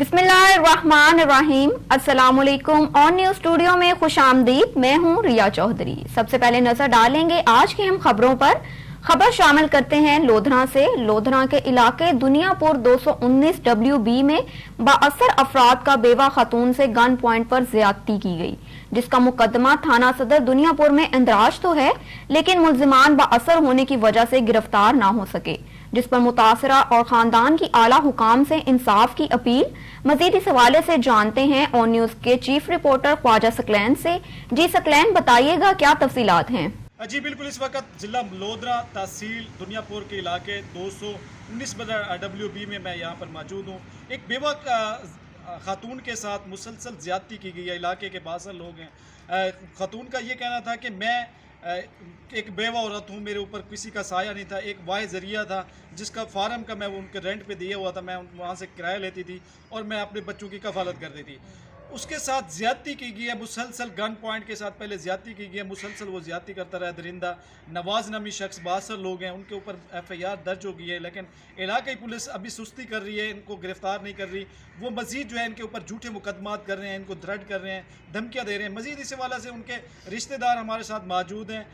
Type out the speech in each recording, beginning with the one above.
बिस्मिल्लाहिर्रहमानिर्रहीम। अस्सलामुअलैकुम। On news studio में खुशामदीद। मैं हूं रिया चौधरी। सबसे पहले नजर डालेंगे आज की हम खबरों पर। खबर शामिल करते हैं लोधरा से। लोधरा के इलाके दुनियापुर 219 WB में बाअसर अफराद का बेवा खातून से गन पॉइंट पर ज्यादती की गई, जिसका मुकदमा थाना सदर दुनियापुर में इंदराज तो है, लेकिन मुल्जिमान बाअसर होने की वजह से गिरफ्तार ना हो सके, जिस पर मुतासरा और खानदान की आला हुकाम से इंसाफ की अपील। मजीद इस हवाले से जानते हैं ऑन न्यूज के चीफ रिपोर्टर ख्वाजा सकलैन से। जी सकलैन, बताइएगा क्या तफसीलात हैं? जी बिल्कुल, इस वक्त जिला लोधरा तहसील दुनियापुर के इलाके 219 WB में मैं यहाँ पर मौजूद हूँ। एक बेवा खातून के साथ मुसलसल ज्यादती की गई है। इलाके के बासर लोग हैं। खातून का ये कहना था कि मैं एक बेवा औरत हूँ, मेरे ऊपर किसी का साया नहीं था। एक वाह ज़रिया था जिसका फार्म का मैं उनके रेंट पे दिया हुआ था, मैं वहाँ से किराया लेती थी और मैं अपने बच्चों की कफालत करती थी। उसके साथ ज़्यादती की गई है, मुसलसल गन पॉइंट के साथ पहले ज़्यादती की गई है। मुसलसल वो ज़्यादती करता रहा। दरिंदा नवाज नामी शख्स 62 लोग हैं, उनके ऊपर FIR दर्ज हो गई है, लेकिन इलाकाई पुलिस अभी सुस्ती कर रही है, इनको गिरफ्तार नहीं कर रही। वो मज़ीद जो है इनके ऊपर झूठे मुकदमात कर रहे हैं, इनको दर्द कर रहे हैं, धमकियाँ दे रहे हैं। मज़ीद इस हवाले से उनके रिश्तेदार हमारे साथ मौजूद हैं।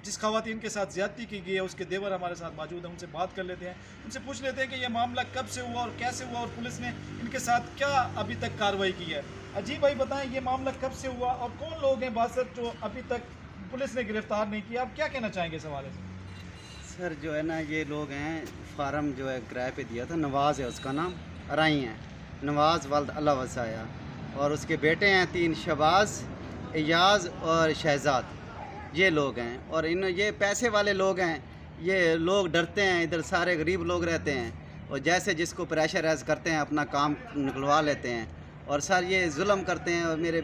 जिस खवातीन के साथ ज़्यादती की गई है उसके देवर हमारे साथ मौजूद हैं, उनसे बात कर लेते हैं, उनसे पूछ लेते हैं कि ये मामला कब से हुआ और कैसे हुआ और पुलिस ने इनके साथ क्या अभी तक कार्रवाई की है। अजीब भाई बताएं, ये मामला कब से हुआ और कौन लोग हैं बासर जो अभी तक पुलिस ने गिरफ्तार नहीं किया? आप क्या कहना चाहेंगे इस हवाले से? सर जो है ना, ये लोग हैं, फार्म जो है किराए पे दिया था, नवाज़ है उसका नाम, अराई है, नवाज़ वल्द अल्लाह वसाया, और उसके बेटे हैं 3 शबाज, एयाज और शहजाद। ये लोग हैं और ये पैसे वाले लोग हैं। ये लोग डरते हैं, इधर सारे गरीब लोग रहते हैं और जैसे जिसको प्रेशराइज करते हैं अपना काम निकलवा लेते हैं। और सर ये जुल्म करते हैं। और मेरे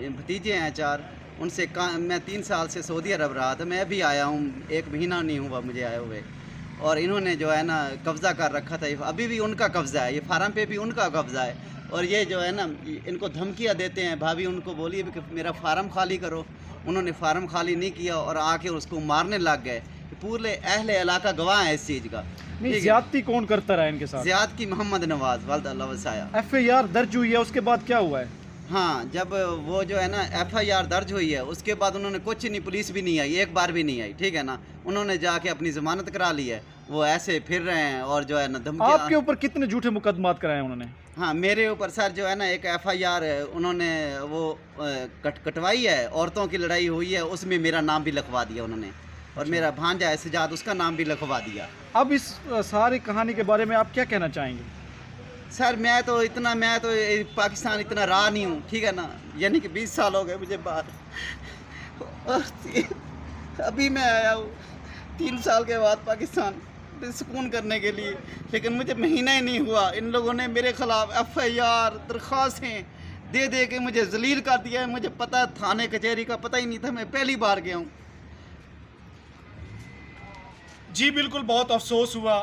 भतीजे हैं 4, उनसे मैं 3 साल से सऊदी अरब रहा था, मैं भी आया हूँ, 1 महीना नहीं हुआ मुझे आए हुए, और इन्होंने जो है ना कब्ज़ा कर रखा था। अभी भी उनका कब्ज़ा है, ये फार्म पे भी उनका कब्ज़ा है। और ये जो है ना इनको धमकियाँ देते हैं, भाभी उनको बोलिए कि मेरा फार्म खाली करो। उन्होंने फार्म खाली नहीं किया और आके उसको मारने लग गए। पूरे अहले इलाका गवाह है इस चीज़ का। ज्यादती कौन करता रहा इनके साथ? ज्यादती मोहम्मद नवाज वल्द अल्लाह वसाया। FIR दर्ज हुई है, उसके बाद क्या हुआ है? हाँ, जब वो जो है ना FIR दर्ज हुई है उसके बाद उन्होंने कुछ नहीं, पुलिस भी नहीं आई, एक बार भी नहीं आई, ठीक है ना। उन्होंने जाके अपनी ज़मानत करा ली है। वो ऐसे फिर रहे हैं और जो है ना धमकी। आपके ऊपर कितने झूठे मुकदमात कराए उन्होंने? हाँ, मेरे ऊपर सर जो है ना एक FIR उन्होंने वो कटवाई है, औरतों की लड़ाई हुई है, उसमें मेरा नाम भी लिखवा दिया उन्होंने, और मेरा भांजा है सजाद, उसका नाम भी लिखवा दिया। अब इस सारी कहानी के बारे में आप क्या कहना चाहेंगे? सर मैं तो पाकिस्तान इतना रहा नहीं हूँ, ठीक है ना, यानी कि 20 साल हो गए मुझे बाहर, और अभी मैं आया हूँ 3 साल के बाद पाकिस्तान सुकून करने के लिए, लेकिन मुझे महीना ही नहीं हुआ, इन लोगों ने मेरे ख़िलाफ़ FIR दरख्वास्तें दे दे के मुझे जलील कर दिया है। मुझे पता, थाने कचहरी का पता ही नहीं था, मैं पहली बार गया हूँ। जी बिल्कुल, बहुत अफसोस हुआ।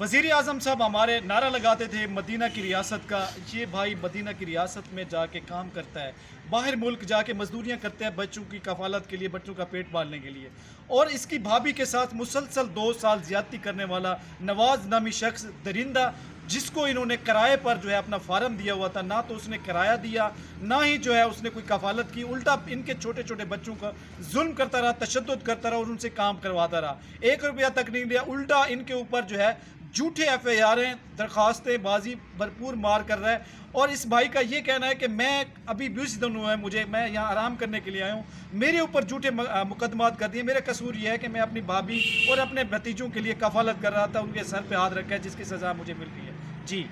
वज़ीर आज़म साहब हमारे नारा लगाते थे मदीना की रियासत का। ये भाई मदीना की रियासत में जाके काम करता है, बाहर मुल्क जाके मजदूरियां करते हैं बच्चों की कफालत के लिए, बच्चों का पेट पालने के लिए। और इसकी भाभी के साथ मुसलसल 2 साल ज़्यादती करने वाला नवाज नामी शख्स दरिंदा, जिसको इन्होंने किराए पर जो है अपना फार्म दिया हुआ था, ना तो उसने किराया दिया, ना ही जो है उसने कोई कफालत की, उल्टा इनके छोटे छोटे बच्चों का जुल्म करता रहा, तशद्दुद करता रहा और उनसे काम करवाता रहा। 1 रुपया तक नहीं लिया, उल्टा इनके ऊपर जो है झूठे FIR दरख्वास्तें बाजी भरपूर मार कर रहा है। और इस भाई का ये कहना है कि मैं अभी 20 दिन हुए हैं मैं यहाँ आराम करने के लिए आया हूँ, मेरे ऊपर झूठे मुकदमात कर दिए। मेरा कसूर ये है कि मैं अपनी भाभी और अपने भतीजों के लिए कफालत कर रहा था, उनके सर पे हाथ रखा है, जिसकी सज़ा मुझे मिल गई है। जी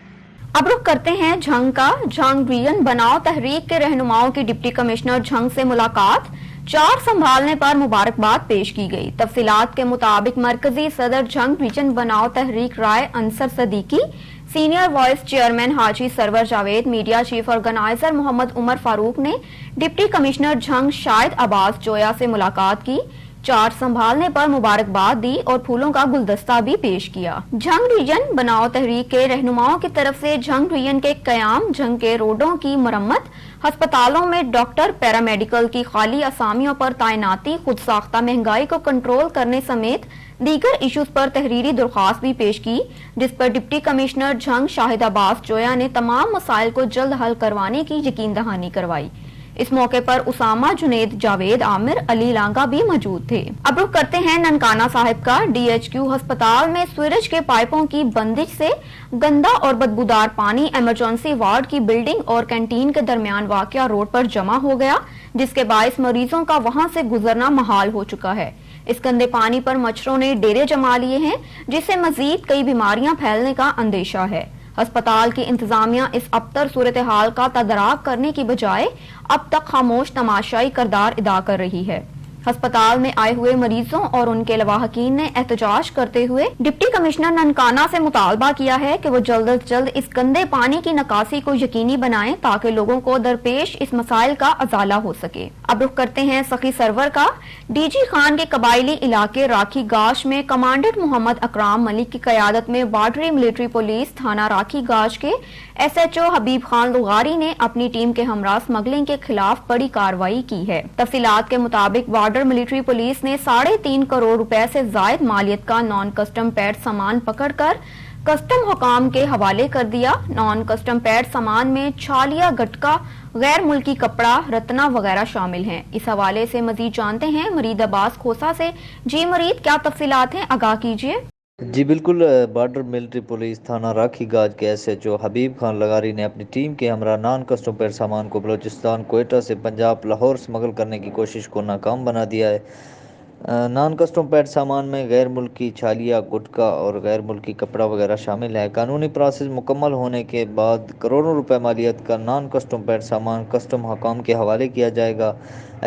अब रुख करते हैं झंग का। झंग रीजन बनाओ तहरीक के रहनुमाओं की डिप्टी कमिश्नर झंग से मुलाकात, 4 संभालने पर मुबारकबाद पेश की गई। तफसीलात के मुताबिक मरकजी सदर झंग रीजन बनाओ तहरीक Rai Ansar Siddiqui, senior vice chairman Haji Sarwar Javed, media chief organizer Mohammad Umar Farooq ने डिप्टी कमिश्नर झंग शाहिद अब्बास जोया से मुलाकात की। चार्ज संभालने पर मुबारकबाद दी और फूलों का गुलदस्ता भी पेश किया। झंग रीजन बनाओ तहरीक के रहनुमाओं की तरफ से झंग रीजन के कयाम, झंग के रोडों की मरम्मत, अस्पतालों में डॉक्टर, पैरामेडिकल की खाली असामियों पर तैनाती, खुद साख्ता महंगाई को कंट्रोल करने समेत दीगर इश्यूज पर तहरीरी दरख्वास्त भी पेश की, जिस पर डिप्टी कमिश्नर झंग शाहिद अब्बास जोया ने तमाम मसाइल को जल्द हल करवाने की यकीन दहानी करवाई। इस मौके पर उसामा, जुनेद, जावेद, आमिर, अली लांगा भी मौजूद थे। अब रुख करते हैं ननकाना साहिब का। DHQ अस्पताल में सीवरेज के पाइपों की बंदिश से गंदा और बदबूदार पानी इमरजेंसी वार्ड की बिल्डिंग और कैंटीन के दरमियान वाक़या रोड पर जमा हो गया, जिसके बायस मरीजों का वहां से गुजरना महाल हो चुका है। इस गंदे पानी पर मच्छरों ने डेरे जमा लिए हैं, जिससे मजीद कई बीमारियां फैलने का अंदेशा है। अस्पताल की इंतजामिया इस अबतर सूरत हाल का तदराक करने की बजाय अब तक खामोश तमाशाई किरदार अदा कर रही है। अस्पताल में आए हुए मरीजों और उनके लवाहकीन ने एहतजाज करते हुए डिप्टी कमिश्नर ननकाना से मुतालबा किया है कि वो जल्द अज जल्द इस गंदे पानी की निकासी को यकीनी बनाएं ताकि लोगों को दरपेश इस मसाइल का अजाला हो सके। अब रुख करते हैं सखी सरवर का। DG खान के कबायली इलाके राखी गाश में कमांडेंट मोहम्मद अकराम मलिक की क़यादत में बॉर्डरी मिलिट्री पुलिस थाना राखी गाश के SHO हबीब खान लुगारी ने अपनी टीम के हमरा स्मगलिंग के खिलाफ बड़ी कार्रवाई की है। तफसीलात के मुताबिक बॉर्डर मिलिट्री पुलिस ने 3.5 करोड़ रुपए से जायद मालियत का नॉन कस्टम पैड सामान पकड़कर कस्टम हुकाम के हवाले कर दिया। नॉन कस्टम पैड सामान में छालिया, गटका, गैर मुल्की कपड़ा, रत्ना वगैरह शामिल हैं। इस हवाले से मजीद जानते हैं मरीद अब्बास खोसा से। जी मरीद, क्या तफसीलात हैं, आगाह कीजिए। जी बिल्कुल, बॉर्डर मिलिट्री पुलिस थाना राखी गाज के SHO हबीब खान लगारी ने अपनी टीम के हमरा नॉन कस्टम पैड सामान को बलूचिस्तान, कोयटा से पंजाब, लाहौर स्मगल करने की कोशिश को नाकाम बना दिया है। नॉन कस्टम पैड सामान में गैर मुल्की छालिया, गुटका और गैर मुल्की कपड़ा वगैरह शामिल है। कानूनी प्रोसेस मुकम्मल होने के बाद करोड़ों रुपए मालियत का नॉन कस्टम पैड सामान कस्टम हुकाम के हवाले किया जाएगा।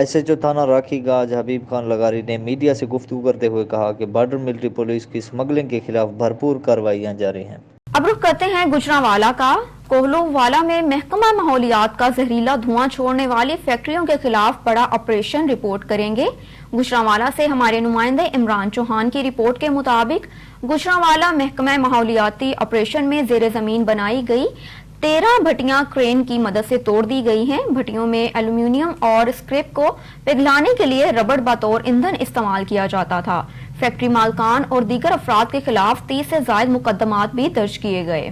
SHO थाना राखी गाज हबीब खान लगारी ने मीडिया से गुफ्तगू करते हुए कहा कि बॉर्डर मिलिट्री पुलिस की स्मगलिंग के खिलाफ भरपूर कार्रवाइयाँ जारी हैं। अब रुख करते हैं गुजरांवाला का। कोहलूवाला में महकमा माहौलियात का जहरीला धुआं छोड़ने वाली फैक्ट्रियों के खिलाफ बड़ा ऑपरेशन रिपोर्ट करेंगे। गुजरांवाला से हमारे नुमाइंदे इमरान चौहान की रिपोर्ट के मुताबिक गुजरांवाला महकमा माहौलियाती ऑपरेशन में जेर जमीन बनाई गई 13 भट्टियां क्रेन की मदद से तोड़ दी गई हैं। भट्टियों में एल्यूमिनियम और स्क्रैप को पिघलाने के लिए रबड़ बतौर ईंधन इस्तेमाल किया जाता था। फैक्ट्री मालकान और दीगर अफराद के खिलाफ 30 से ज्यादा मुकदमात भी दर्ज किए गए।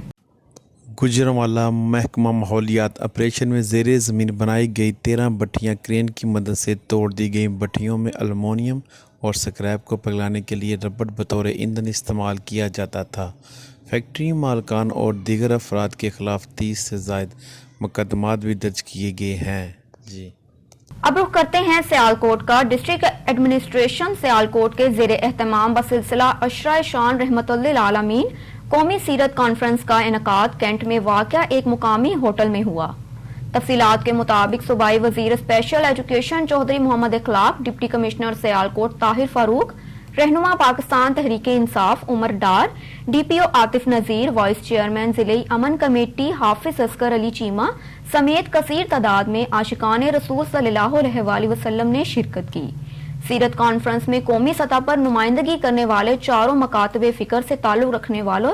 गुजरांवाला महकमा माहौलियात ऑपरेशन में ज़ेरे ज़मीन बनाई गई 13 भट्टियाँ क्रेन की मदद से तोड़ दी गई। भट्टियों में एल्युमिनियम और स्क्रैप को पिघलाने के लिए रबड़ बतौर ईंधन इस्तेमाल किया जाता था। फैक्ट्री मालकान और दीगर अफराद के खिलाफ 30 से ज़ायद मुकदमात भी दर्ज किए गए हैं। जी अब रुख करते हैं सियालकोट का। डिस्ट्रिक्ट एडमिनिस्ट्रेशन सियालकोट के ज़ेरे एहतमाम बसिलसिला अशरा शान रहमतुल्लिल आलमीन कौमी सीरत कॉन्फ्रेंस का इनकाद कैंट में वाक़या एक मुकामी होटल में हुआ। तफसीलात के मुताबिक सूबाई वजीर स्पेशल एजुकेशन चौधरी मोहम्मद इखलाक, डिप्टी कमिश्नर सियालकोट ताहिर फारूक, रहनुमा पाकिस्तान तहरीक इंसाफ उमर डार, DPO आतिफ नज़ीर, वाइस चेयरमैन जिले अमन कमेटी हाफिज असगर अली चीमा समेत कसीर तादाद में आशिकान रसूल सल्लल्लाहु अलैहि वसल्लम ने शिरकत की। सीरत कॉन्फ्रेंस में कौमी सतह पर नुमाइंदगी करने वाले चारों मकातबे फिक्र से ताल्लुक रखने वालों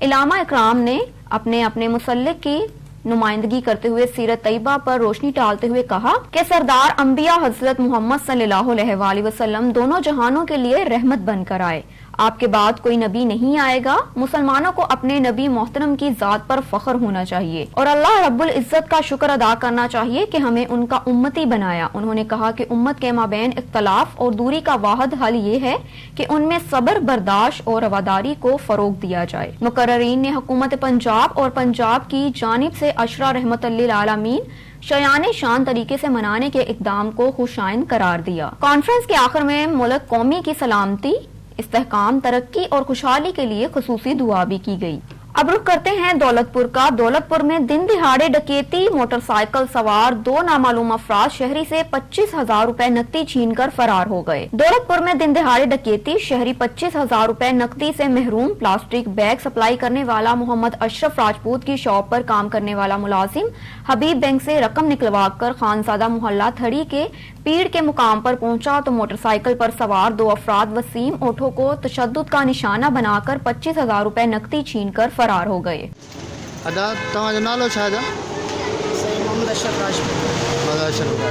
इलामा इकराम ने अपने अपने मुसल्लिक की नुमाइंदगी करते हुए सीरत तैयबा पर रोशनी डालते हुए कहा कि सरदार अंबिया हजरत मोहम्मद सल्लल्लाहु अलैहि वसल्लम दोनों जहानों के लिए रहमत बनकर आए। आपके बाद कोई नबी नहीं आएगा। मुसलमानों को अपने नबी मोहतरम की जात पर फख्र होना चाहिए और अल्लाह रब्बुल इज्जत का शुक्र अदा करना चाहिए कि हमें उनका उम्मती बनाया। उन्होंने कहा कि उम्मत के माबैन इख्तलाफ और दूरी का वाहिद हल ये है कि उनमें सब्र, बर्दाश्त और रवादारी को फरोग दिया जाए। मुकर्ररीन ने हुकूमत पंजाब और पंजाब की जानिब से अशरा रहमतुल्लिल आलमीन शयान शान तरीके से मनाने के इकदाम को खुशाइन करार दिया। कॉन्फ्रेंस के आखिर में मुल्क कौमी की सलामती, इस्तेहकाम, तरक्की और खुशहाली के लिए खुसूसी दुआ भी की गई। अब रुख करते हैं दौलतपुर का। दौलतपुर में दिन दिहाड़े डकैती, मोटरसाइकिल सवार 2 नामालूम अफराद शहरी से 25,000 रुपए नकदी छीनकर फरार हो गए। दौलतपुर में दिन दिहाड़े डकैती, शहरी 25,000 रुपए नकदी से महरूम। प्लास्टिक बैग सप्लाई करने वाला मोहम्मद अशरफ राजपूत की शॉप पर काम करने वाला मुलाजिम हबीब बैंक से रकम निकलवाकर खानजादा मोहल्ला थड़ी के पीड़ के मुकाम पर पहुंचा तो मोटरसाइकिल पर सवार 2 अफराद वसीम ओठो को तशद्दुद का निशाना बनाकर 25,000 रुपए नकदी छीनकर फरार हो गए। अदा तव्हांजो नालो छा आहे? सही मोहम्मद अशरफ राजपूत।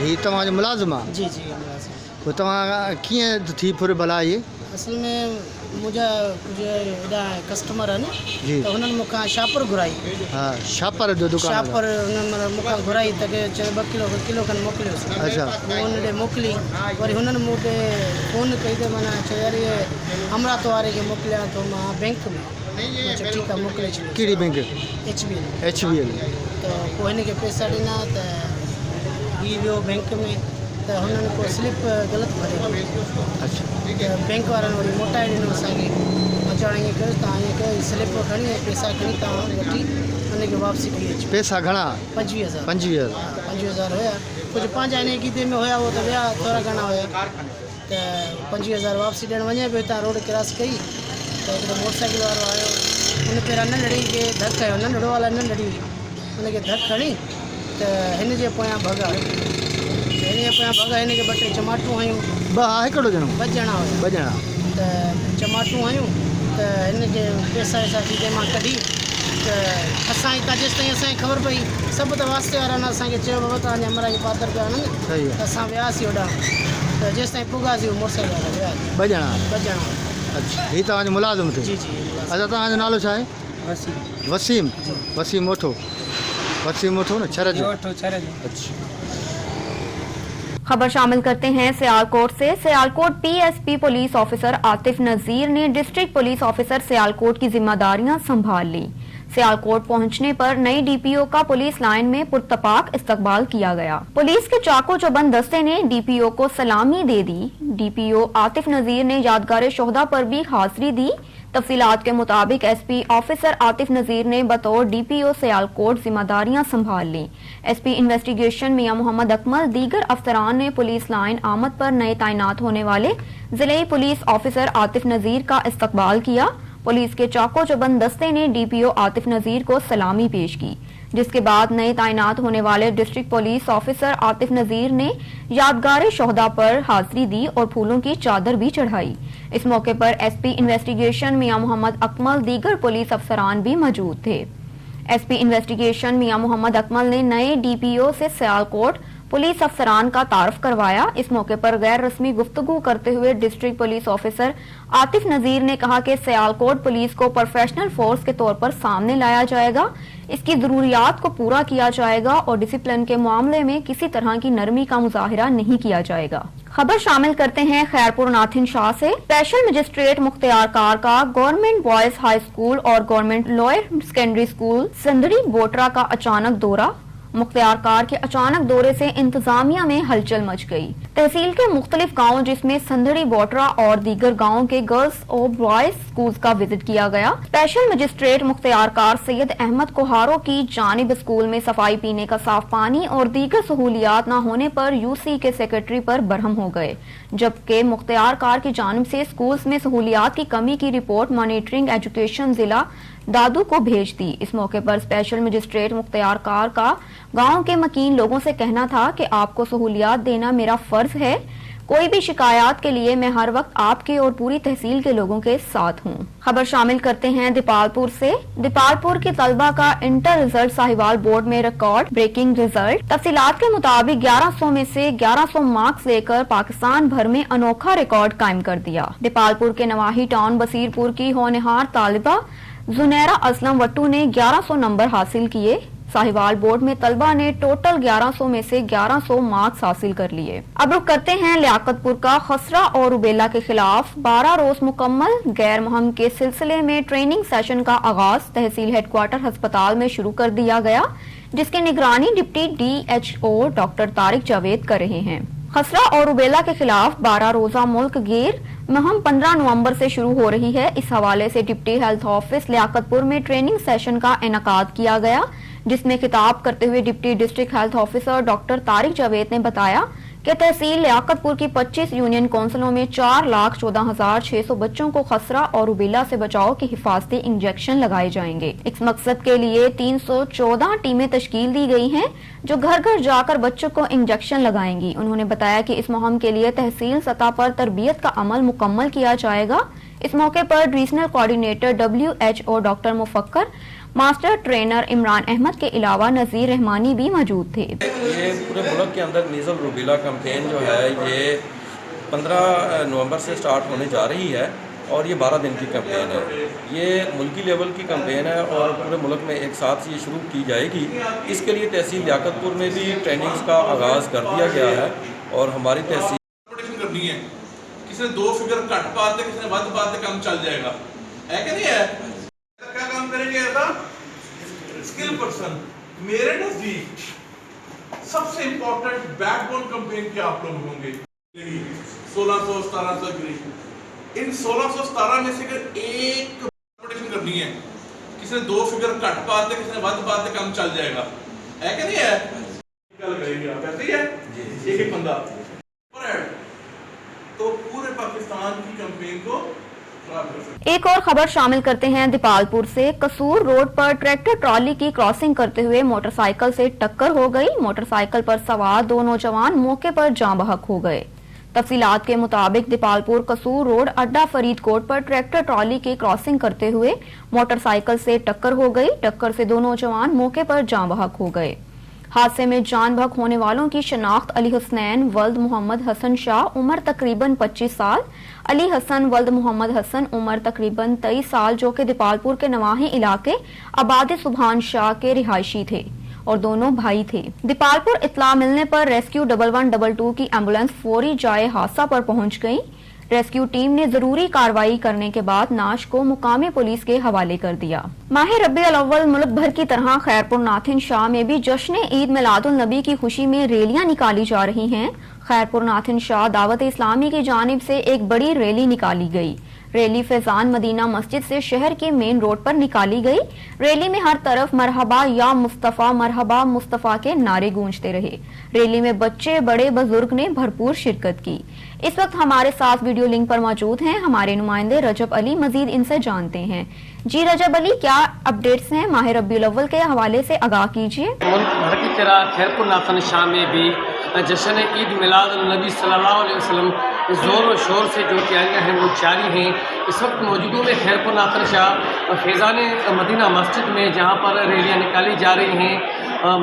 ही तव्हांजो मुलाज़िम आहे? जी जी मुलाज़िम। पोइ तव्हां कीअं थी फिर भला इहे? असल में मुंहिंजा एॾा कस्टमर आहिनि जी। त हुननि मूंखां शापर घुराई। हा, शापर जो दुकान आहे? शापर हुननि मूंखां घुराई त चयो 2 किलो खनि मोकिलियोसि। अच्छा। मूं हुन ॾे मोकिली, वरी हुननि मूं ॾे फ़ोन कई त माना चयो यार इहे अमरात वारे खे मोकिलियां थो मां बैंक में। मां चयो ठीकु आहे मोकिले छॾियो। कहिड़ी बैंक? HBL। त पोइ हिन खे पैसा ॾिना त हीअ वियो बैंक में त हुननि पोइ स्लिप ग़लति भरे। अच्छा। त बैंक वारनि वरी मोटाए ॾिनो असांखे। अचणु ईअं कयो तव्हां ईअं कयो स्लिप खणी ऐं पैसा खणी तव्हां वठी हुनखे वापसी कई अचो। पैसा घणा? 25,000। 25,000 हुया। कुझु पंहिंजा हिन गीते में हुया, उहो त विया थोरा घणा हुया। त 25,000 वापसी ॾियणु वञे पियो, हितां रोड क्रॉस कई त हिकिड़ो मोटरसाइकिल वारो आयो। हुन पहिरां न लड़ी खे धकु हयो, नंढड़ो वाला न लड़ी हुनखे धकु हणी त हिन जे पोयां भॻा। हिन जे पोयां भॻा, हिन खे 2 टे चमाटूं हयूं। हिकिड़ो ॼणो? 2 ॼणा हुया। 2 ॼणा। त चमाटूं हयूं त हिन खे पैसा वैसा चीजे मां कढी त असां हितां जेसि ताईं असांखे ख़बर पई, सभु त वास्ते वारनि असांखे चयो बाबा तव्हां अञा अमरा जी पादर पिया आहिनि। सही आहे। त असां वियासीं होॾां त जेसि ताईं पुॻासीं उहो मोटरसाइकिल वारा वियासीं। 2 ॼणा? 2 ॼणा। अच्छा। ही तव्हांजो मुलाज़िम थियो? जी जी। अच्छा, तव्हांजो नालो छा आहे? वसीम। वसीम ओठो? वसीम ओठो न छर जो? अच्छा। खबर शामिल करते हैं सियालकोट से। Sialkot PSP police officer Atif Nazir ने डिस्ट्रिक्ट पुलिस ऑफिसर सियालकोट की जिम्मेदारियां संभाल ली। सियालकोट पहुंचने पर नई DPO का पुलिस लाइन में पुरतपाक इस्तकबाल किया गया। पुलिस के चाको चौबंद दस्ते ने DPO को सलामी दे दी। DPO आतिफ नजीर ने यादगार शोहदा पर भी हाजिरी दी। तफसीलात के मुताबिक SP ऑफिसर आतिफ नजीर ने बतौर DPO सियालकोट जिम्मेदारियां संभाल ली। SP इन्वेस्टिगेशन मियां मोहम्मद अकमल दीगर अफसरान ने पुलिस लाइन आमद पर नए तैनात होने वाले जिले पुलिस ऑफिसर आतिफ नजीर का इस्तकबाल किया। पुलिस के चाको चौबंद दस्ते ने DPO आतिफ नजीर को सलामी पेश की, जिसके बाद नए तैनात होने वाले district police officer Atif Nazir ने यादगार शोहदा पर हाजिरी दी और फूलों की चादर भी चढ़ाई। इस मौके पर SP इन्वेस्टिगेशन मियां मोहम्मद अकमल दीगर पुलिस अफसरान भी मौजूद थे। SP इन्वेस्टिगेशन मियां मोहम्मद अकमल ने नए DPO से सियालकोट पुलिस अफसरान का तारफ करवाया। इस मौके पर गैर रस्मी गुफ्तगू करते हुए district police officer Atif Nazir ने कहा कि सियालकोट पुलिस को प्रोफेशनल फोर्स के तौर पर सामने लाया जाएगा, इसकी जरूरियात को पूरा किया जाएगा और डिसिप्लिन के मामले में किसी तरह की नरमी का मुजाहिरा नहीं किया जाएगा। खबर शामिल करते हैं खैरपुर नाथिन शाह से। स्पेशल मजिस्ट्रेट मुख्तियार कार का गवर्नमेंट बॉयज हाई स्कूल और गवर्नमेंट लोअर सेकेंडरी स्कूल संदड़ी बोटरा का अचानक दौरा। मुख्तियार कार के अचानक दौरे से इंतजामिया में हलचल मच गई। तहसील के मुख्तलिफ गाँव जिसमें संदड़ी बोटरा और दीगर गाँव के गर्ल्स और बॉयज स्कूल का विजिट किया गया। स्पेशल मजिस्ट्रेट मुख्तियार कार सैयद अहमद कोहारो की जानिब स्कूल में सफाई, पीने का साफ पानी और दीगर सहूलियात न होने पर UC के सेक्रेटरी पर बरहम हो गए, जबकि मुख्तियार कार की जानिब से स्कूल में सहूलियात की कमी की रिपोर्ट मॉनिटरिंग एजुकेशन जिला दादू को भेज दी। इस मौके पर स्पेशल मजिस्ट्रेट मुख्तियार कार का गांव के मकीन लोगों से कहना था कि आपको सहूलियात देना मेरा फर्ज है। कोई भी शिकायत के लिए मैं हर वक्त आपके और पूरी तहसील के लोगों के साथ हूँ। खबर शामिल करते हैं दीपालपुर से। दीपालपुर के तलबा का इंटर रिजल्ट साहिवाल बोर्ड में रिकॉर्ड ब्रेकिंग रिजल्ट। तफसीलात के मुताबिक 1100 में से 1100 मार्क्स लेकर पाकिस्तान भर में अनोखा रिकॉर्ड कायम कर दिया। दीपालपुर के नवाही टाउन बसीरपुर की होनहार तालिबा जुनैरा असलम वट्टू ने 1100 नंबर हासिल किए। साहिवाल बोर्ड में तलबा ने टोटल 1100 में से 1100 मार्क्स हासिल कर लिए। अब रुक करते हैं लियाकतपुर का। खसरा और रुबेला के खिलाफ 12 रोज मुकम्मल गैर मुहिम के सिलसिले में ट्रेनिंग सेशन का आगाज तहसील हेडक्वार्टर अस्पताल में शुरू कर दिया गया, जिसकी निगरानी deputy DHO doctor Tariq Javed कर रहे हैं। खसरा और रुबेला के खिलाफ 12 रोजा मुल्क गिर मुहिम 15 नवंबर से शुरू हो रही है। इस हवाले से डिप्टी हेल्थ ऑफिस लियाकतपुर में ट्रेनिंग सेशन का इनेकाद किया गया, जिसमें खिताब करते हुए deputy district health officer doctor Tariq Javed ने बताया कि तहसील लियाकतपुर की 25 यूनियन कौंसलों में 4,14,600 बच्चों को खसरा और रुबेला से बचाव के हिफाजती इंजेक्शन लगाए जाएंगे। इस मकसद के लिए 314 टीमें तश्कील दी गई हैं, जो घर घर जाकर बच्चों को इंजेक्शन लगाएंगी। उन्होंने बताया कि इस मुहिम के लिए तहसील सतह पर तरबियत का अमल मुकम्मल किया जाएगा। इस मौके पर regional coordinator WHO doctor Mufakkar, master trainer Imran Ahmed के अलावा नज़ीर रहमानी भी मौजूद थे। ये पूरे मुल्क के अंदर मीज़ल रूबेला कैंपेन जो है ये 15 नवंबर से स्टार्ट होने जा रही है और ये 12 दिन की कैंपेन है। ये मुल्की लेवल की कैंपेन है और पूरे मुल्क में एक साथ ये शुरू की जाएगी। इसके लिए तहसील लियाकतपुर में भी ट्रेनिंग्स का आगाज़ कर दिया गया है और हमारी तहसील करनी है। किसी ने 2 फिगर घट पाते, किसी ने वध पाते, काम चल जाएगा, है कि नहीं है? क्या काम करेंगे ऐसा? Skill person. मेरे नजदीक सबसे इंपॉर्टेंट बैकबोन कैंपेन क्या आप लोग होंगे? 1600-1700 इन 1617 में से अगर एक कंपटीशन करनी है, किसी ने 2 फिगर घट पाते, किसी ने वध पाते, काम चल जाएगा, है कि नहीं है? क्या लगाएंगे आप? ऐसे ही है एक बंदा तो पूरे पाकिस्तान की कैंपेन को। एक और खबर शामिल करते हैं दीपालपुर से। कसूर रोड पर ट्रैक्टर ट्रॉली की क्रॉसिंग करते हुए मोटरसाइकिल से टक्कर हो गई। मोटरसाइकिल पर सवार 2 नौजवान मौके पर जाँ बहक हो गए। तफसीलात के मुताबिक दीपालपुर कसूर रोड अड्डा फरीदकोट पर ट्रैक्टर ट्रॉली की क्रॉसिंग करते हुए मोटरसाइकिल से टक्कर हो गई। टक्कर से 2 नौजवान मौके पर जाँ बहक हो गए। हादसे में जान बहक होने वालों की शनाख्त अली हुसनैन वल्द मोहम्मद हसन शाह उम्र तकरीबन 25 साल, अली हसन वल्द मोहम्मद हसन उम्र तकरीबन 23 साल, जो कि दीपालपुर के नवाही इलाके आबाद सुभान शाह के रिहायशी थे और दोनों भाई थे। दीपालपुर इत्तला मिलने पर रेस्क्यू 1122 की एम्बुलेंस फौरी जाए हादसा पर पहुंच गई। रेस्क्यू टीम ने जरूरी कार्रवाई करने के बाद नाश को मुकामी पुलिस के हवाले कर दिया। माह रबीउल अव्वल मुल्क भर की तरह खैरपुर नाथिन शाह में भी जश्न ईद मिलादुल नबी की खुशी में रैलियां निकाली जा रही हैं। खैरपुर नाथिन शाह दावत इस्लामी की जानिब से एक बड़ी रैली निकाली गई। रैली फैजान मदीना मस्जिद से शहर के मेन रोड पर निकाली गई। रैली में हर तरफ मरहबा या मुस्तफा के नारे गूंजते रहे। रैली में बच्चे बड़े बुजुर्ग ने भरपूर शिरकत की। इस वक्त हमारे साथ वीडियो लिंक पर मौजूद हैं हमारे नुमाइंदे रजब अली। मजीद इनसे जानते हैं। जी रजब अली, क्या अपडेट्स हैं? माह रबीउल अव्वल के हवाले से आगाह कीजिए। मुल्क भर की तरह खैरपुर नाथिन शाह में भी जश्न ईद मिलादुल नबी सल्लल्लाहु अलैहि वसल्लम ज़ोर व शोर से जो तैयारियाँ हैं वो जारी हैं। इस वक्त मौजूद में खैरपुर नाथिन शाह फैज़ान मदीना मस्जिद में, जहाँ पर रैलियाँ निकाली जा रही हैं।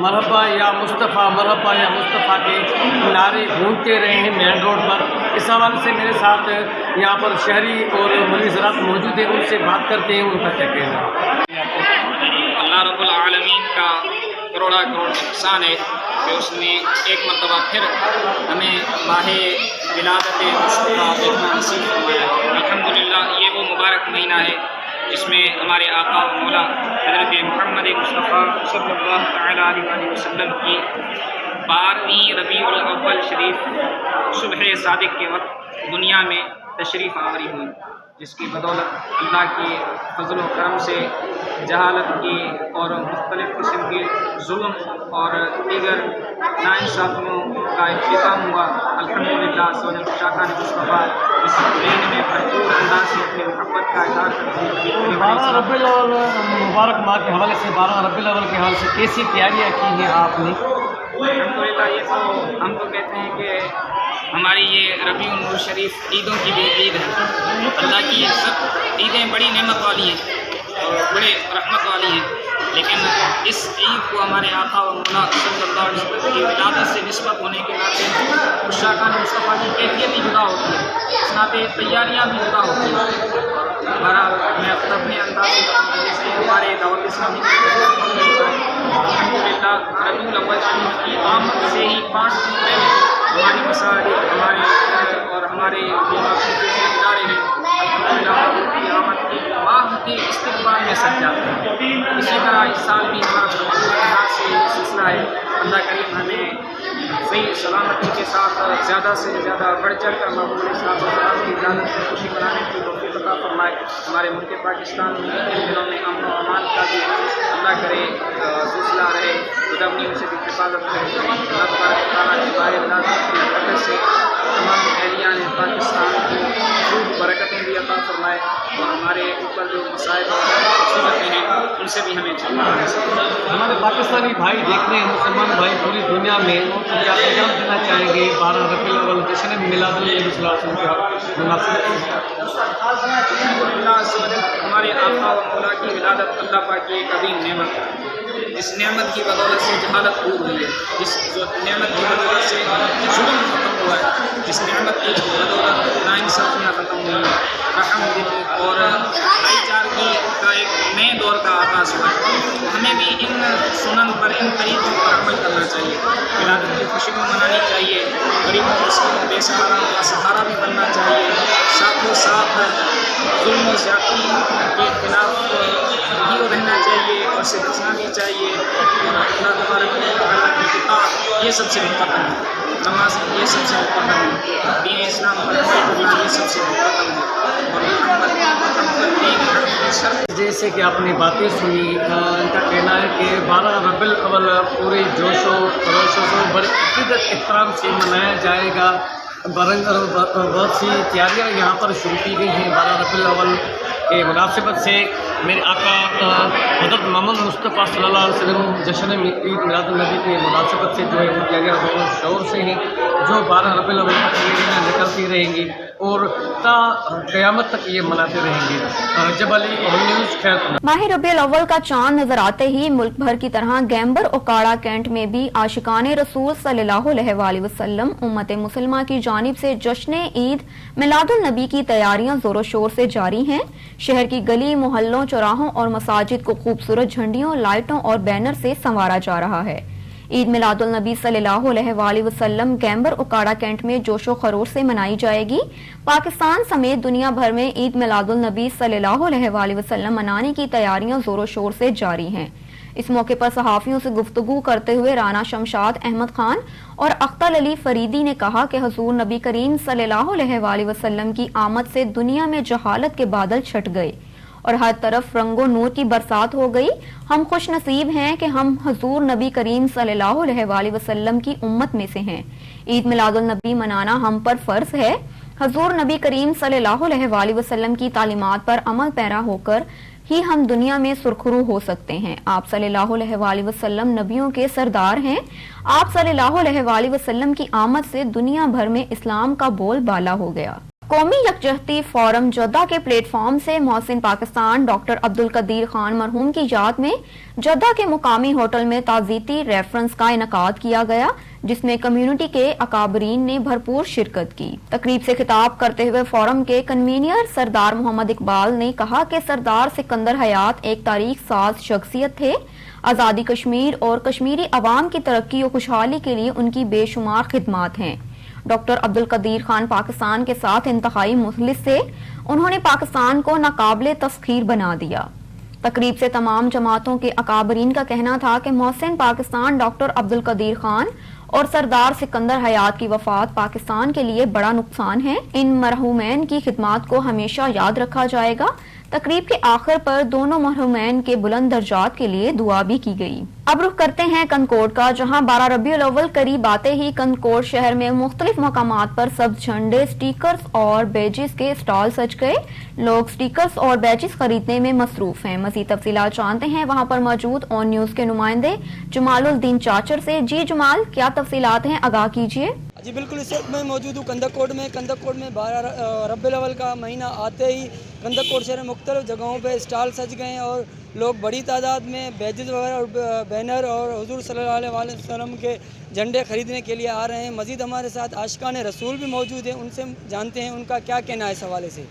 मरहबा या मुस्तफ़ा के नारे गूंजते रहे हैं मेन रोड पर। इस हवाले से मेरे साथ यहाँ पर शहरी और मरीज़ ज़रात मौजूद हैं, उनसे बात करते हैं उनका क्या कहना है। अल्लाह रब्बुल आलमीन का करोड़ा करोड़ एहसान है कि उसने एक मरतबा फिर हमें माहे विलादत मुस्तफ़ा देखना नसीब फरमाया। अल्हम्दुलिल्लाह, ये वो मुबारक महीना है जिसमें हमारे आका व मौला हज़रत मुहम्मद मुस्तफ़ा सल्लल्लाहु अलैहि वसल्लम की 12वीं रबीउल अव्वल शरीफ सुबह सादिक के वक्त दुनिया में तशरीफ़ आवर हुई, जिसकी बदौलत अल्लाह के फजल व करम से जहालत की और मुख्तलिफ़ किस्म के जुल्म और दीगर नाइंसाफ़ियों का इख्तिताम हुआ। अल्हम्दुलिल्लाह, शाखा ने मुस्तफ़ा इस दिन में भरपूर अंदाज से अपनी मोहब्बत का इज़हार करते हुए 12 रबीउल अव्वल मुबारक माह के हवाले से 12 रबीउल अव्वल के हवाले से कैसी तैयारियाँ की हैं आपने? अल्हम्दुलिल्लाह, ये तो हम तो कहते हैं कि हमारी ये रबीउल नूर शरीफ ईदों की भी ईद है। अल्लाह की सब ईदें बड़ी नेमत वाली हैं और बड़े रहमत वाली हैं, लेकिन इस ईद को हमारे आका व मौला सल्लल्लाहु अलैहि वसल्लम की विलादत से निस्बत होने के नाते उस शाखा मुस्तफ़ा की कैफियत भी जुदा होती है, इस नाते तैयारियाँ भी जुदा होती हैं। हमारा मैं अपने अंदाज से हमारे दावत इस्लामी अल्हम्दुलिल्लाह रबीउल अव्वल शरीफ की आमद से ही 5 दिन पहले हमारी मसाजिद और हमारे इदारे हैं अल्हम्दुलिल्लाह की आमद की माह के इस्तिक़बाल में सज जाते हैं। इसी तरह इस साल भी हमारा से सिलसिला है। अल्लाह करीम हमें सही सलामती के साथ ज़्यादा से ज़्यादा बढ़ चढ़ कर महबूब अलैहिस्सलाम की विलादत की खुशी मनाने की तौफीक अता फरमाए। हमारे मुल्क पाकिस्तान में इन दिनों में अमन और अमान का भी अल्लाह करे सिलसिला रहे, गुदमनियों से भी हिफाजत करे। अल्लाह तबारक व तआला की बारे विलादत की बरकत से तमाम अहलियान पाकिस्तान को खूब बरकतें भी अता फरमाए और हमारे ऊपर जो मसाइब मुसीबतें हैं उनसे भी हमें छुटकारा। हमारे पाकिस्तानी भाई देख रहे हैं, मुसलमान भाई पूरी दुनिया में, क्या पैगाम देना चाहेंगे 12 रबीउल अव्वल जश्न मिलादुन नबी सल्लल्लाहु अलैहि वसल्लम का मुनासिबत हमारे आका व मौला की विलादत अल्लाह पाक की एक अजीम नेमत है, जिस नेमत की बदौलत से जहालत दूर हुई है, जिस जो नेमत की बदौलत से जुल्म खत्म हुआ है, जिस नेमत की बदौलत नाइंसाफियाँ खत्म हुई हैं, रहम दिल और भाईचारगी का एक नए दौर का आगाज़ हुआ है। तो हमें भी इन सुनन पर, इन तरीक़ों पर अमल करना चाहिए, विलादत की खुशी को मनानी चाहिए, गरीबों मिस्कीनों बेसहारा का सहारा भी बनना चाहिए, साथों साथ जुल्म व ज़्यादती के खिलाफ भी रहना चाहिए और से बचना भी चाहिए। और अल्लाह तबारक व तआला की किताब ये सबसे मुक़द्दम है, नमाज ये सबसे मुक़द्दम है, दीन इस्लाम पर अमल करना ये सबसे मुक़द्दम है और मोहम्मद जैसे कि आपने बातें सुनी, इनका कहना है कि 12 रबीउल अव्वल पूरे जोशो खरोशों से बड़े इज्जत एहतराम से मनाया जाएगा। बहुत सी तैयारियाँ यहाँ पर शुरू की गई हैं 12 रबीउल अव्वल के मुनासिबत से। मेरे आका हज़रत मोहम्मद मुस्तफ़ा सल्लल्लाहु अलैहि वसल्लम जश्न ईद मिलादुन नबी के मुनासिबत से जो है वो तैयारियाँ बहुत शौर से हैं, जो 12 रबीउल अव्वल तक ये निकलती रहेंगी और ता क़यामत तक ये मनाते रहेंगे। रजब अली और न्यूज़ खैर। माह रबीउल अव्वल का चांद नजर आते ही मुल्क भर की तरह गैम्बर ओकाड़ा कैंट में भी आशिकाने रसूल सल्लल्लाहु अलैहि वसल्लम उम्मत मुसलमा की जानिब से जश्न ईद मिलादुन नबी की तैयारियां जोरों शोर से जारी हैं। शहर की गली मोहल्लों, चौराहों और मसाजिद को खूबसूरत झंडियों, लाइटों और बैनर से संवारा जा रहा है। ईद मिलादुल नबी सल्लल्लाहु अलैहि वसल्लम गैम्बर ओकाड़ा कैंट में जोशो खरोश से मनाई जाएगी। पाकिस्तान समेत दुनिया भर में ईद मिलादुल नबी सल्लल्लाहु अलैहि वसल्लम मनाने की तैयारियां जोरों शोर से जारी हैं। इस मौके पर सहाफियों से गुफ्तगू करते हुए राना शमशाद अहमद खान और अख्तर अली फरीदी ने कहा कि हुजूर नबी करीम सल्लल्लाहु अलैहि वसल्लम की आमद से दुनिया में जहालत के बादल छट गए और हर तरफ रंगो नूर की बरसात हो गई। हम खुश नसीब हैं कि हम हुजूर नबी करीम सल्लल्लाहु अलैहि वसल्लम की उम्मत में से हैं। ईद मिलादुल नबी मनाना हम पर फर्ज है। हुजूर नबी करीम सल्लल्लाहु अलैहि वसल्लम की तालीमात पर अमल पैरा होकर ही हम दुनिया में सुरखरू हो सकते हैं। आप सल्लल्लाहु अलैहि वसल्लम नबियों के सरदार हैं। आप सल्लल्लाहु अलैहि वसल्लम की आमद से दुनिया भर में इस्लाम का बोल बाला हो गया। कौमी यकजहती फोरम जद्दा के प्लेटफॉर्म से मोहसिन पाकिस्तान डॉक्टर अब्दुल कदीर खान मरहूम की याद में जद्दा के मुकामी होटल में ताज़ीती रेफरेंस का इनकाद किया गया, जिसमें कम्युनिटी के अकाबरीन ने भरपूर शिरकत की। तकरीब से खिताब करते हुए फोरम के कन्वीनियर सरदार मोहम्मद इकबाल ने कहा कि सरदार सिकंदर हयात एक तारीख साज शख्सियत थे। आज़ादी कश्मीर और कश्मीरी अवाम की तरक्की और खुशहाली के लिए उनकी बेशुमार खिदमात हैं। डॉक्टर अब्दुल कदीर खान पाकिस्तान के साथ इंतहाई मुखलिस थे। उन्होंने पाकिस्तान को नाकाबिले तस्खीर बना दिया। तकरीब से तमाम जमातों के अकाबरीन का कहना था कि मोहसिन पाकिस्तान डॉक्टर अब्दुल कदीर खान और सरदार सिकंदर हयात की वफात पाकिस्तान के लिए बड़ा नुकसान है। इन मरहूमैन की खिदमात को हमेशा याद रखा जाएगा। तकरीब के आखिर पर दोनों मरहूमैन के बुलंद दर्जात के लिए दुआ भी की गई। अब रुख करते हैं कनकोट का, जहां 12 रबीउल अव्वल करीब आते ही कनकोट शहर में मुख्तलिफ मकामात पर सब्ज झंडे, स्टिकर्स और बैजेस के स्टॉल सज गए। लोग स्टिकर्स और बैजेस खरीदने में मसरूफ हैं। मज़ीद तफसीलात जानते हैं वहां पर मौजूद ऑन न्यूज के नुमाइंदे जमालुद्दीन चाचर से। जी जमाल, क्या तफसीलात हैं, आगाह कीजिए। जी बिल्कुल, इस वक्त मैं मौजूद हूँ कंदकोट में। कंदकोट में 12 रबीउल अव्वल का महीना आते ही कंदकोट शहर में मुख्तलिफ जगहों पे स्टॉल सज गए हैं और लोग बड़ी तादाद में बैजेस वगैरह और बैनर और हुजूर सल्लल्लाहु अलैहि वसल्लम के झंडे खरीदने के लिए आ रहे हैं। मज़ीद हमारे साथ आशिकाने रसूल भी मौजूद हैं, उनसे जानते हैं उनका क्या कहना है इस हवाले से।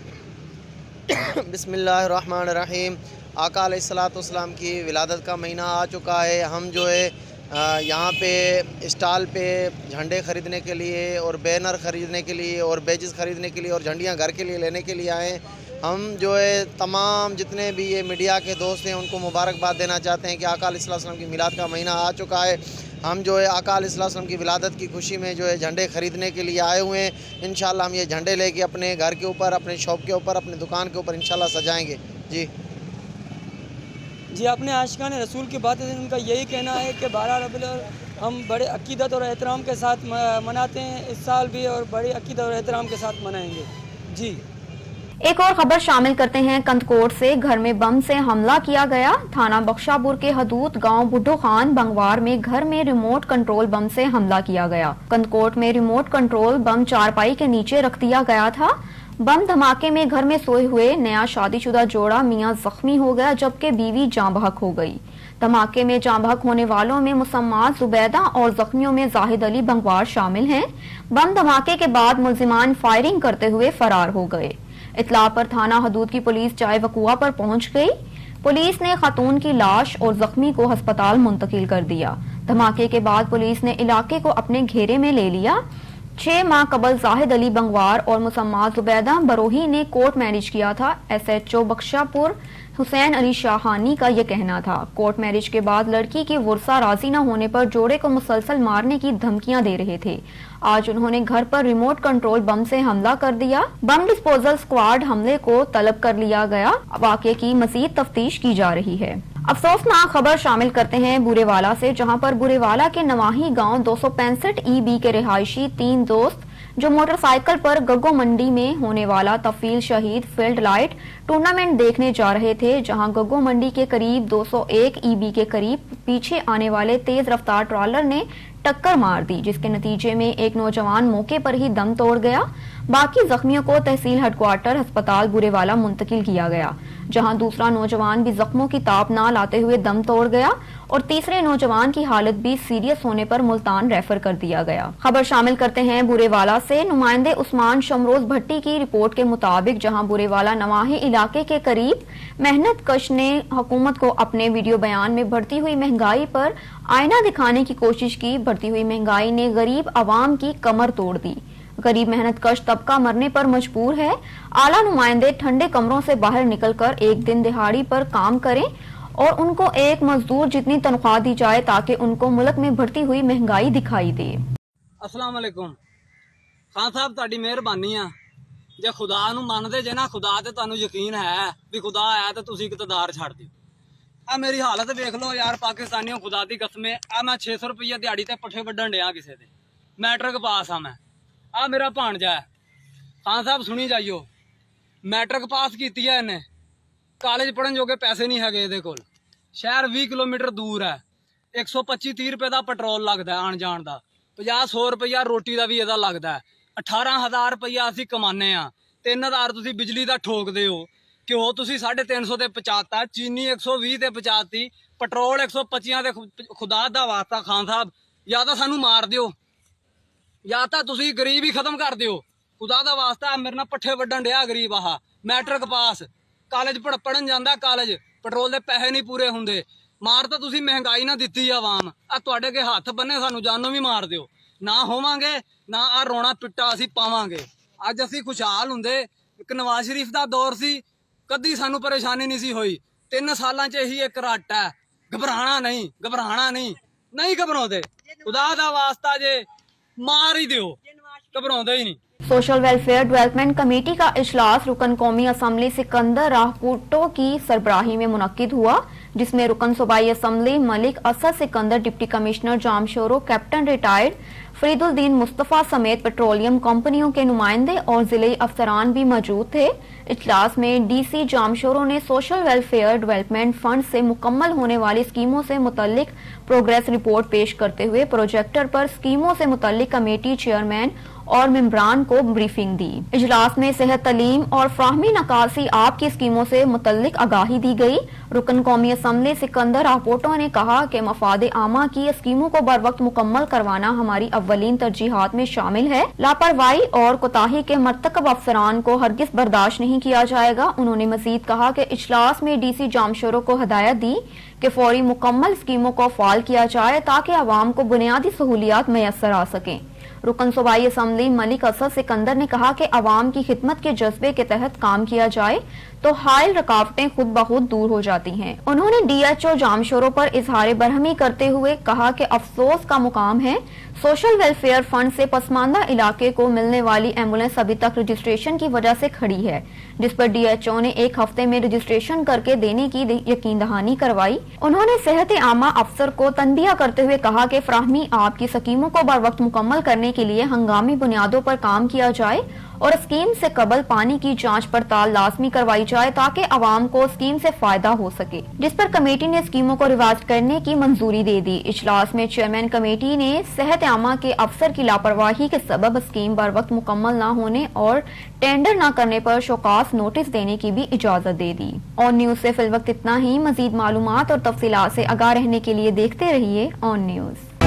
बिस्मिल्लाहिर्रहमानिर्रहीम। आका अलैहिस्सलाम की विलादत का महीना आ चुका है। हम जो है यहाँ पे स्टॉल पे झंडे ख़रीदने के लिए और बैनर ख़रीदने के लिए और बैजेस ख़रीदने के लिए और झंडियाँ घर के लिए लेने के लिए आए। ہم جو ہے تمام جتنے بھی یہ میڈیا کے دوست ہیں ان کو مبارکباد دینا چاہتے ہیں کہ آقا علیہ السلام کی میلاد کا مہینہ آ چکا ہے. ہم جو ہے آقا علیہ السلام کی ولادت کی خوشی میں جو ہے جھنڈے خریدنے کے لیے آئے ہوئے ہیں. انشاءاللہ ہم یہ جھنڈے لے کے اپنے گھر کے اوپر، اپنے شاپ کے اوپر، اپنے دکان کے اوپر انشاءاللہ سجائیں گے. جی اپنے عاشقان رسول کی باتیں ان کا یہی کہنا ہے کہ 12 ربیع الاول ہم بڑے عقیدت اور احترام کے ساتھ مناتے ہیں. اس سال بھی اور بڑی عقیدت اور احترام کے ساتھ منائیں گے. جی ایک اور خبر شامل کرتے ہیں. کندکوٹ سے گھر میں بم سے حملہ کیا گیا. تھانہ بخشاپور کے حدود گاؤں بڈھو خان بنگوار میں گھر میں ریموٹ کنٹرول بم سے حملہ کیا گیا. کندکوٹ میں ریموٹ کنٹرول بم چارپائی کے نیچے رکھ دیا گیا تھا. بم دھماکے میں گھر میں سوئے ہوئے نیا شادی شدہ جوڑا میاں زخمی ہو گیا جبکہ بیوی جاں بحق ہو گئی. دھماکے میں جاں بحق ہونے والوں میں مسمات زبیدہ اور زخمیوں میں زاہد علی بنگوار شامل ہیں. بم دھماکے کے بعد ملزمان فائرنگ کرتے ہوئے فرار ہو گئے. اطلاع پر تھانہ حدود کی پولیس جائے وقوع پر پہنچ گئی. پولیس نے خاتون کی لاش اور زخمی کو ہسپتال منتقل کر دیا. دھماکے کے بعد پولیس نے علاقے کو اپنے گھیرے میں لے لیا. 6 ماہ قبل زاہد علی بنگوار اور مسمات زبیدہ بروہی نے کورٹ میرج کیا تھا. SHO بخشاپور حسین علی شاہانی کا یہ کہنا تھا. کورٹ میرج کے بعد لڑکی کی ورثہ راضی نہ ہونے پر جوڑے کو مسلسل مارنے کی دھمکیاں دے رہے تھے. آج انہوں نے گھر پر ریموٹ کنٹرول بم سے حملہ کر دیا. بم ڈسپوزل سکواڈ حملے کو طلب کر لیا گیا. واقعے کی مزید تفتیش کی جا رہی ہے. افسوسناک خبر شامل کرتے ہیں بورے والا سے، جہاں پر بورے والا کے نواحی گاؤں 265 EB کے رہائشی 3 دوست جو موٹر سائیکل پر گگو منڈی میں ہونے والا تفیل شہید فیلڈ لائٹ ٹورنامنٹ دیکھنے جا رہے تھے، جہاں گگو منڈی کے قریب 201 EB کے قریب پیچھے آنے والے تیز رفتار ٹرالر نے ٹکر مار دی، جس کے نتیجے میں ایک نوجوان موقع پر ہی دم توڑ گیا. باقی زخمیوں کو تحصیل ہیڈ کوارٹر ہسپتال بورے والا منتقل کیا گیا، جہاں دوسرا نوجوان بھی زخموں کی تاب نہ لاتے ہوئے دم توڑ گیا اور تیسرے نوجوان کی حالت بھی سیریس ہونے پر ملتان ریفر کر دیا گیا. خبر شامل کرتے ہیں بورے والا سے. نمائندے عثمان شمروز بھٹی کی رپورٹ کے مطابق جہاں بورے والا نواحی علاقے کے قریب محنت کش نے حکومت کو اپنے ویڈیو بیان میں بڑھتی ہوئی مہنگائی پر آئینہ دکھانے کی کوشش کی. بڑھتی ہوئی مہنگائی نے غریب عوام کی کمر توڑ دی. غریب محنت کش طبقہ مرنے پر مجبور ہے. اعلیٰ نمائندے ٹھنڈے کمروں سے باہر نکل کر ایک دن دہاڑی پر کام کریں اور ان کو ایک مزدور جتنی تنخواہ دی جائے تاکہ ان کو ملک میں بڑھتی ہوئی مہنگائی دکھائی دے. السلام علیکم خان صاحب، تہاڈی مہربانی ہے. جے خدا نو مانتے جے نا، خدا تے تانوں یقین ہے بھی خدا ہے تے تسی اقتدار چھڑ دیو. آ میری حالت ویکھ لو یار پاکستانیوں، خدا دی قسم. آ میں 600 روپیہ دیہڑی تے پٹھے وڈن ڈیا کسے دے. میٹرک پاس ہاں میں. آ میرا بھانجا ہے. خان صاحب سنی جائیو، میٹرک پاس کیتی ہے انہیں، کالج پڑھن جوگے پیسے نہیں ہے دے کول. شہر 20 کلومیٹر دور ہے. 125-30 روپے دا پٹرول لگتا ہے آن جان دا. 50-100 روپیہ روٹی دا بھی یہ لگتا ہے. 18,000 روپیہ اسی کمانے ہاں. 3,000 تسی بجلی دا ٹھوک دے ہو. گھیو تسی 350 تے پہنچاتا، چینی 120 تے پہنچاتی، پٹرول 125 تے. خدا دا واسطہ خان صاحب یا تو سانو مار دیو یا تو تسی غریب ہی ختم کر دیو. خدا دا واسطہ میرے نال پٹھے وڈن ڈیا غریب. آہا میٹرک پاس، کالج پڑھن جانا، کالج پٹرول دے پیسے نہیں پورے ہوندے. مار تو تسی مہنگائی نہ دتی عوام. آ تواڈے کے ہاتھ بننے سانو جانوں بھی مار دیو. نہ ہوواں گے نہ آ رونا پٹا اسی پاواں گے. اج اسی خوشحال ہوندے. ایک نواز شریف دا دور سی، کدی سانو پریشانی نہیں سی ہوئی. 3 سالاں چ ہی ایک رٹ ہے. گھبرانا نہیں، گھبرانا نہیں، نہیں گھبراؤندے. خدا دا واسطہ جے مار ہی دیو، گھبراؤندے ہی نہیں. سوشل ویلفیئر ڈیولپمنٹ کمیٹی کا اجلاس رکن قومی اسمبلی سکندر راہپوٹو کی سربراہی میں منعقد ہوا، جس میں رکن صوبائی assembly Malik Asad Sikandar, deputy commissioner Jamshoro, captain retired Fariduddin Mustafa سمیت پیٹرولیم کمپنیوں کے نمائندے اور ضلعی افسران بھی موجود تھے. اجلاس میں DC جامشورو نے سوشل ویلفیئر ڈیولپمنٹ فنڈ سے مکمل ہونے والی اسکیموں سے متعلق پروگریس رپورٹ پیش کرتے ہوئے پروجیکٹر پر اسکیموں سے متعلق کمیٹی چیئرمین اور ممبران کو بریفنگ دی. اجلاس میں صحت، تعلیم اور فراہمی نکاسی آب کی اسکیموں سے متعلق آگاہی دی گئی. رکن قومی اسمبلی سکندر راہپوٹو نے کہا کہ مفاد عامہ کی اسکیموں کو بر وقت مکمل کروانا ہماری اولین ترجیحات میں شامل ہے. لاپرواہی اور کوتاہی کے مرتکب افسران کو ہرگز برداشت نہیں کیا جائے گا. انہوں نے مزید کہا کہ اجلاس میں DC جامشورو کو ہدایت دی کہ فوری مکمل اسکیموں کو فعال کیا جائے تاکہ عوام کو بنیادی سہولیات میسر آ سکیں. रुकन सूबाई असम्बली मलिक असद सिकंदर ने कहा कि अवाम की खिदमत के जज्बे के तहत काम किया जाए तो हायल रुकावटें खुद ब खुद दूर हो जाती हैं। उन्होंने DHO जामशोरों पर इजहार बरहमी करते हुए कहा कि अफसोस का मुकाम है सोशल वेलफेयर फंड से पसमानदा इलाके को मिलने वाली एम्बुलेंस अभी तक रजिस्ट्रेशन की वजह से खड़ी है, जिस पर DHO ने 1 हफ्ते में रजिस्ट्रेशन करके देने की यकीन दहानी करवाई। उन्होंने सेहत आमा अफसर को तनबिया करते हुए कहा कि फ्राहमी आपकी स्कीमों को बर वक्त मुकम्मल करने के लिए हंगामी बुनियादों पर काम किया जाए और स्कीम से कबल पानी की जांच पड़ताल लाजमी करवाई जाए ताकि अवाम को स्कीम से फायदा हो सके, जिस पर कमेटी ने स्कीमों को रिवाइज करने की मंजूरी दे दी। इजलास में चेयरमैन कमेटी ने सेहत आमा के अफसर की लापरवाही के सबब स्कीम बर वक्त मुकम्मल न होने और टेंडर न करने पर शोकास नोटिस देने की भी इजाजत दे दी। ऑन न्यूज से फिलवक्त इतना ही। मजीद मालूमात और तफसीलात से आगाह रहने के लिए देखते रहिए ऑन न्यूज।